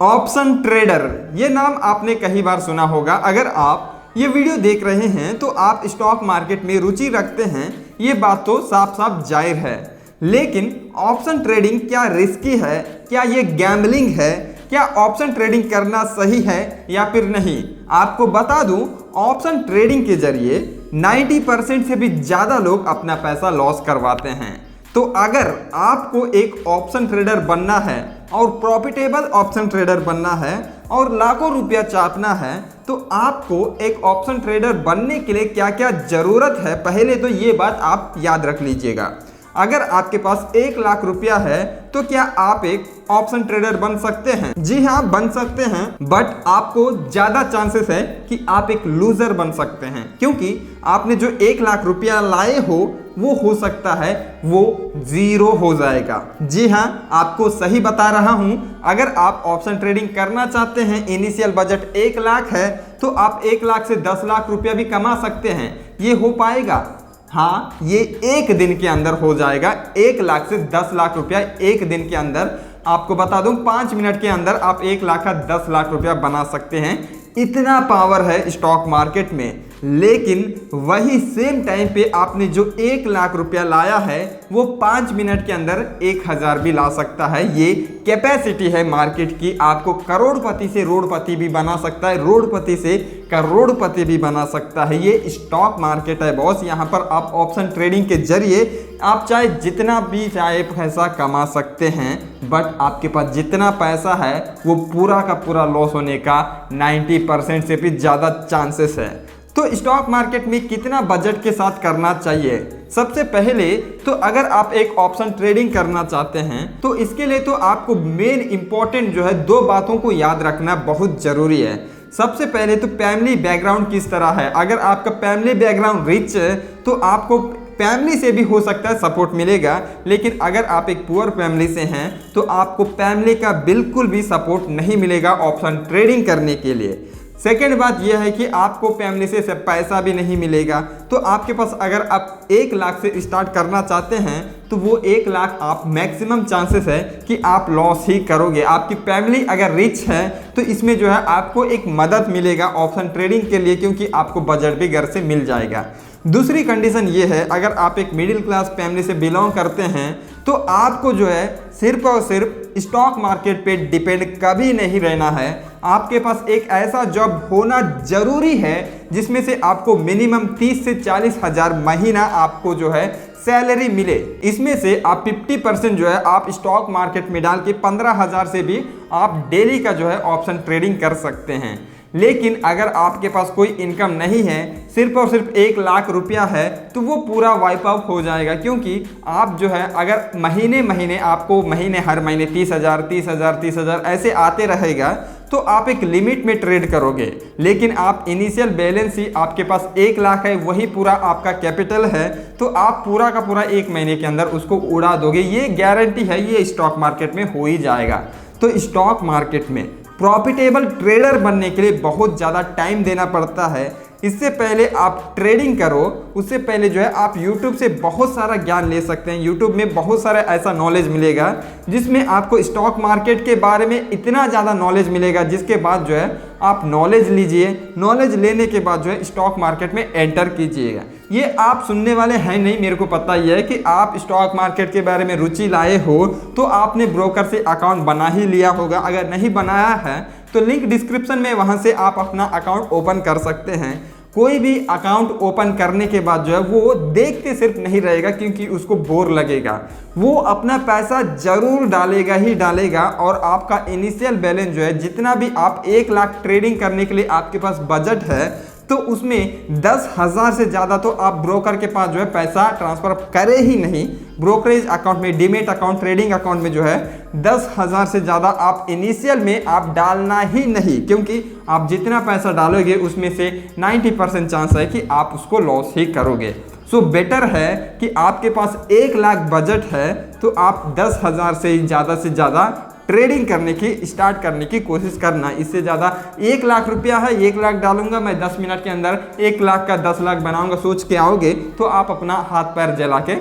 Option trader, ये नाम आपने कई बार सुना होगा। अगर आप ये वीडियो देख रहे हैं तो आप स्टॉक मार्केट में रुचि रखते हैं, ये बात तो साफ साफ जाहिर है। लेकिन ऑप्शन ट्रेडिंग क्या रिस्की है, क्या ये गैम्बलिंग है, क्या ऑप्शन ट्रेडिंग करना सही है या फिर नहीं? आपको बता दूं, ऑप्शन ट्रेडिंग के जरिए 90% से भी ज़्यादा लोग अपना पैसा लॉस करवाते हैं। तो अगर आपको एक ऑप्शन ट्रेडर बनना है और प्रॉफिटेबल ऑप्शन ट्रेडर बनना है और लाखों रुपया चापना है, तो आपको एक ऑप्शन ट्रेडर बनने के लिए क्या क्या ज़रूरत है, पहले तो ये बात आप याद रख लीजिएगा। अगर आपके पास 1 लाख रुपया है तो क्या आप एक ऑप्शन ट्रेडर बन सकते हैं? जी हाँ, बन सकते हैं, बट आपको ज़्यादा चांसेस है कि आप एक लूजर बन सकते हैं, क्योंकि आपने जो 1 लाख रुपया लाए हो वो हो सकता है वो 0 हो जाएगा। जी हाँ, आपको सही बता रहा हूँ। अगर आप ऑप्शन ट्रेडिंग करना चाहते हैं, इनिशियल बजट 1 लाख है, तो आप 1 लाख से 10 लाख रुपया भी कमा सकते हैं। ये हो पाएगा? हाँ, ये 1 दिन के अंदर हो जाएगा। 1 लाख से 10 लाख रुपया 1 दिन के अंदर। आपको बता दूं, 5 मिनट के अंदर आप 1 लाख का 10 लाख रुपया बना सकते हैं। इतना पावर है स्टॉक मार्केट में। लेकिन वही सेम टाइम पे आपने जो 1 लाख रुपया लाया है वो 5 मिनट के अंदर 1000 भी ला सकता है। ये कैपेसिटी है मार्केट की। आपको करोड़पति से रोड़पति भी बना सकता है, रोड़पति से करोड़पति भी बना सकता है। ये स्टॉक मार्केट है बॉस। यहाँ पर आप ऑप्शन ट्रेडिंग के जरिए आप चाहे जितना भी चाहे पैसा कमा सकते हैं, बट आपके पास जितना पैसा है वो पूरा का पूरा लॉस होने का 90% से भी ज़्यादा चांसेस है। तो स्टॉक मार्केट में कितना बजट के साथ करना चाहिए? सबसे पहले तो अगर आप एक ऑप्शन ट्रेडिंग करना चाहते हैं तो इसके लिए तो आपको मेन इंपॉर्टेंट जो है 2 बातों को याद रखना बहुत ज़रूरी है। सबसे पहले तो फैमिली बैकग्राउंड किस तरह है। अगर आपका फैमिली बैकग्राउंड रिच है तो आपको फैमिली से भी हो सकता है सपोर्ट मिलेगा, लेकिन अगर आप एक पुअर फैमिली से हैं तो आपको फैमिली का बिल्कुल भी सपोर्ट नहीं मिलेगा ऑप्शन ट्रेडिंग करने के लिए। सेकेंड बात यह है कि आपको फैमिली से पैसा भी नहीं मिलेगा। तो आपके पास अगर आप 1 लाख से स्टार्ट करना चाहते हैं तो वो 1 लाख आप मैक्सिमम चांसेस है कि आप लॉस ही करोगे। आपकी फैमिली अगर रिच है तो इसमें जो है आपको एक मदद मिलेगा ऑप्शन ट्रेडिंग के लिए, क्योंकि आपको बजट भी घर से मिल जाएगा। दूसरी कंडीशन ये है, अगर आप एक मिडिल क्लास फैमिली से बिलोंग करते हैं तो आपको जो है सिर्फ और सिर्फ स्टॉक मार्केट पे डिपेंड कभी नहीं रहना है। आपके पास एक ऐसा जॉब होना ज़रूरी है जिसमें से आपको मिनिमम 30 से 40 हज़ार महीना आपको जो है सैलरी मिले। इसमें से आप 50% जो है आप स्टॉक मार्केट में डाल के 15,000 से भी आप डेली का जो है ऑप्शन ट्रेडिंग कर सकते हैं। लेकिन अगर आपके पास कोई इनकम नहीं है, सिर्फ और सिर्फ 1 लाख रुपया है, तो वो पूरा वाइप आउट हो जाएगा। क्योंकि आप जो है अगर महीने आपको हर महीने 30,000 30,000 30,000 ऐसे आते रहेगा तो आप एक लिमिट में ट्रेड करोगे। लेकिन आप इनिशियल बैलेंस ही आपके पास 1 लाख है, वही पूरा आपका कैपिटल है, तो आप पूरा का पूरा 1 महीने के अंदर उसको उड़ा दोगे। ये गारंटी है, ये स्टॉक मार्केट में हो ही जाएगा। तो स्टॉक मार्केट में प्रॉफिटेबल ट्रेडर बनने के लिए बहुत ज़्यादा टाइम देना पड़ता है। इससे पहले आप ट्रेडिंग करो, उससे पहले जो है आप YouTube से बहुत सारा ज्ञान ले सकते हैं। YouTube में बहुत सारा ऐसा नॉलेज मिलेगा जिसमें आपको स्टॉक मार्केट के बारे में इतना ज़्यादा नॉलेज मिलेगा, जिसके बाद जो है आप नॉलेज लीजिए। नॉलेज लेने के बाद जो है स्टॉक मार्केट में एंटर कीजिएगा। ये आप सुनने वाले हैं नहीं, मेरे को पता ही है कि आप स्टॉक मार्केट के बारे में रुचि लाए हो तो आपने ब्रोकर से अकाउंट बना ही लिया होगा। अगर नहीं बनाया है तो लिंक डिस्क्रिप्शन में, वहाँ से आप अपना अकाउंट ओपन कर सकते हैं। कोई भी अकाउंट ओपन करने के बाद जो है वो देखते सिर्फ नहीं रहेगा, क्योंकि उसको बोर लगेगा। वो अपना पैसा जरूर डालेगा ही डालेगा। और आपका इनिशियल बैलेंस जो है, जितना भी आप 1 लाख ट्रेडिंग करने के लिए आपके पास बजट है, तो उसमें 10,000 से ज़्यादा तो आप ब्रोकर के पास जो है पैसा ट्रांसफ़र करे ही नहीं। ब्रोकरेज अकाउंट में, डीमेट अकाउंट, ट्रेडिंग अकाउंट में जो है 10,000 से ज़्यादा आप इनिशियल में आप डालना ही नहीं, क्योंकि आप जितना पैसा डालोगे उसमें से 90% चांस है कि आप उसको लॉस ही करोगे। सो बेटर है कि आपके पास 1 लाख बजट है तो आप 10,000 से ज़्यादा ट्रेडिंग करने की स्टार्ट करने की कोशिश करना। इससे ज़्यादा 1 लाख रुपया है, 1 लाख डालूंगा मैं 10 मिनट के अंदर 1 लाख का 10 लाख बनाऊंगा सोच के आओगे तो आप अपना हाथ पैर जला के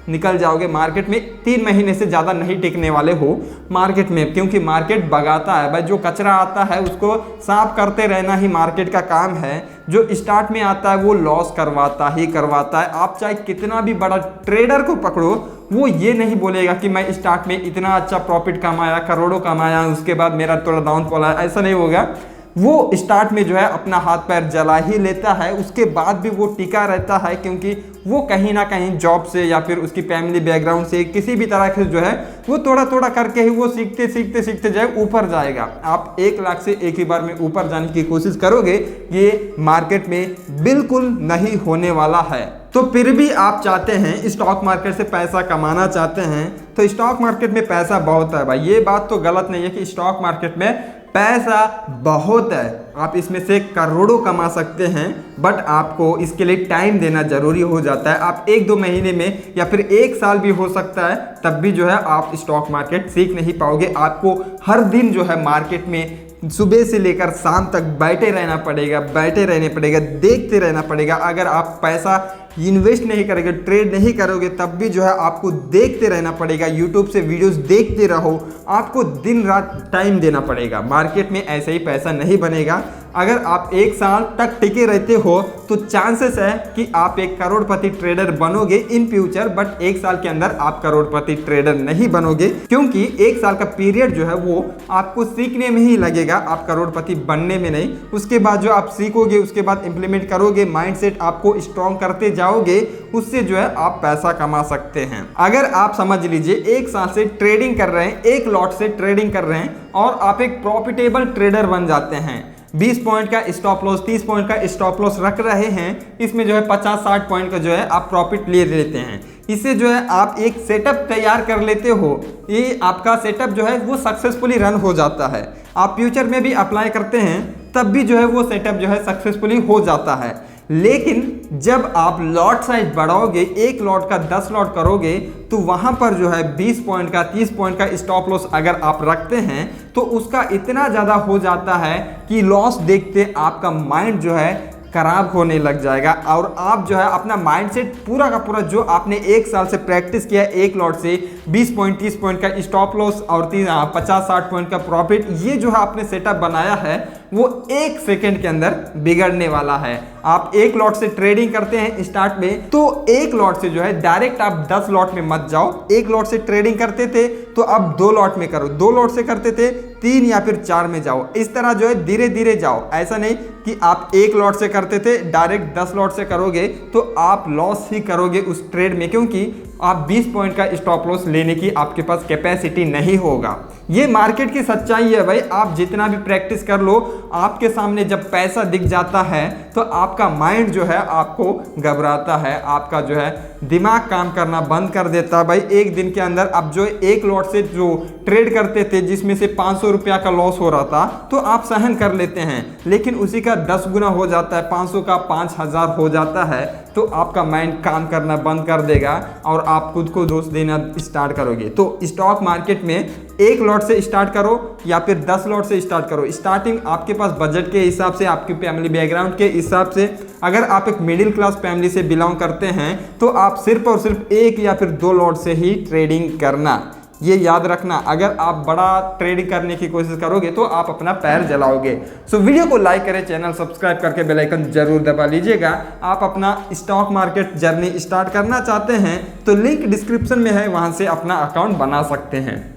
निकल जाओगे मार्केट में। 3 महीने से ज़्यादा नहीं टिकने वाले हो मार्केट में, क्योंकि मार्केट भगाता है भाई। जो कचरा आता है उसको साफ करते रहना ही मार्केट का काम है। जो स्टार्ट में आता है वो लॉस करवाता ही करवाता है। आप चाहे कितना भी बड़ा ट्रेडर को पकड़ो, वो ये नहीं बोलेगा कि मैं स्टार्ट में इतना अच्छा प्रॉफिट कमाया, करोड़ों कमाया, उसके बाद मेरा थोड़ा डाउनफॉल आया, ऐसा नहीं होगा। वो स्टार्ट में जो है अपना हाथ पैर जला ही लेता है, उसके बाद भी वो टिका रहता है, क्योंकि वो कहीं ना कहीं जॉब से या फिर उसकी फैमिली बैकग्राउंड से किसी भी तरह से जो है वो थोड़ा थोड़ा करके ही वो सीखते सीखते सीखते जो है ऊपर जाएगा। आप 1 लाख से एक ही बार में ऊपर जाने की कोशिश करोगे, ये मार्केट में बिल्कुल नहीं होने वाला है। तो फिर भी आप चाहते हैं स्टॉक मार्केट से पैसा कमाना चाहते हैं, तो स्टॉक मार्केट में पैसा बहुत है भाई। ये बात तो गलत नहीं है कि स्टॉक मार्केट में पैसा बहुत है, आप इसमें से करोड़ों कमा सकते हैं, बट आपको इसके लिए टाइम देना जरूरी हो जाता है। आप 1-2 महीने में या फिर 1 साल भी हो सकता है, तब भी जो है आप स्टॉक मार्केट सीख नहीं पाओगे। आपको हर दिन जो है मार्केट में सुबह से लेकर शाम तक बैठे रहना पड़ेगा, देखते रहना पड़ेगा। अगर आप पैसा इन्वेस्ट नहीं करोगे, ट्रेड नहीं करोगे, तब भी जो है आपको देखते रहना पड़ेगा। यूट्यूब से वीडियोस देखते रहो, आपको दिन रात टाइम देना पड़ेगा। मार्केट में ऐसे ही पैसा नहीं बनेगा। अगर आप 1 साल तक टिके रहते हो तो चांसेस है कि आप एक करोड़पति ट्रेडर बनोगे इन फ्यूचर, बट 1 साल के अंदर आप करोड़पति ट्रेडर नहीं बनोगे, क्योंकि 1 साल का पीरियड जो है वो आपको सीखने में ही लगेगा, आप करोड़पति बनने में नहीं। उसके बाद जो आप सीखोगे, उसके बाद इंप्लीमेंट करोगे, माइंडसेट आपको स्ट्रॉन्ग करते जाओगे, उससे जो है आप पैसा कमा सकते हैं। अगर आप समझ लीजिए 1 साल से ट्रेडिंग कर रहे हैं, 1 लॉट से ट्रेडिंग कर रहे हैं और आप एक प्रॉफिटेबल ट्रेडर बन जाते हैं, 20 पॉइंट का स्टॉप लॉस, 30 पॉइंट का स्टॉप लॉस रख रहे हैं, इसमें जो है 50-60 पॉइंट का जो है आप प्रॉफिट ले लेते हैं। इससे जो है आप एक सेटअप तैयार कर लेते हो, ये आपका सेटअप जो है वो सक्सेसफुली रन हो जाता है। आप फ्यूचर में भी अप्लाई करते हैं, तब भी जो है वो सेटअप जो है सक्सेसफुली हो जाता है। लेकिन जब आप लॉट साइज बढ़ाओगे, 1 लॉट का 10 लॉट करोगे, तो वहां पर जो है 20 पॉइंट का, 30 पॉइंट का स्टॉप लॉस अगर आप रखते हैं तो उसका इतना ज़्यादा हो जाता है कि लॉस देखते आपका माइंड जो है खराब होने लग जाएगा, और आप जो है अपना माइंडसेट पूरा का पूरा जो आपने 1 साल से प्रैक्टिस किया, 1 लॉट से 20 पॉइंट 30 पॉइंट का स्टॉप लॉस और 50-60 पॉइंट का प्रॉफिट, ये जो है आपने सेटअप बनाया है वो 1 सेकेंड के अंदर बिगड़ने वाला है। आप 1 लॉट से ट्रेडिंग करते हैं स्टार्ट में, तो 1 लॉट से जो है डायरेक्ट आप 10 लॉट में मत जाओ। 1 लॉट से ट्रेडिंग करते थे तो अब 2 लॉट में करो, 2 लॉट से करते थे 3 या फिर 4 में जाओ। इस तरह जो है धीरे धीरे जाओ। ऐसा नहीं कि आप 1 लॉट से करते थे डायरेक्ट 10 लॉट से करोगे तो आप लॉस ही करोगे उस ट्रेड में, क्योंकि आप 20 पॉइंट का स्टॉप लॉस लेने की आपके पास कैपेसिटी नहीं होगा। ये मार्केट की सच्चाई है भाई। आप जितना भी प्रैक्टिस कर लो, आपके सामने जब पैसा दिख जाता है तो आपका माइंड जो है आपको घबराता है, आपका जो है दिमाग काम करना बंद कर देता है भाई। एक दिन के अंदर अब जो 1 लॉट से जो ट्रेड करते थे जिसमें से 500 रुपया का लॉस हो रहा था, तो आप सहन कर लेते हैं, लेकिन उसी का 10 गुना हो जाता है, 500 का 5000 हो जाता है, तो आपका माइंड काम करना बंद कर देगा और आप खुद को दोष देना स्टार्ट करोगे। तो स्टॉक मार्केट में 1 लॉट से स्टार्ट करो या फिर 10 लॉट से स्टार्ट करो। स्टार्टिंग आपके पास बजट के हिसाब से, आपकी फैमिली बैकग्राउंड के हिसाब से, अगर आप एक मिडिल क्लास फैमिली से बिलोंग करते हैं तो आप सिर्फ और सिर्फ 1 या फिर 2 लॉट से ही ट्रेडिंग करना, ये याद रखना। अगर आप बड़ा ट्रेडिंग करने की कोशिश करोगे तो आप अपना पैर जलाओगे। सो वीडियो को लाइक करें, चैनल सब्सक्राइब करके बेल आइकन जरूर दबा लीजिएगा। आप अपना स्टॉक मार्केट जर्नी स्टार्ट करना चाहते हैं तो लिंक डिस्क्रिप्शन में है, वहां से अपना अकाउंट बना सकते हैं।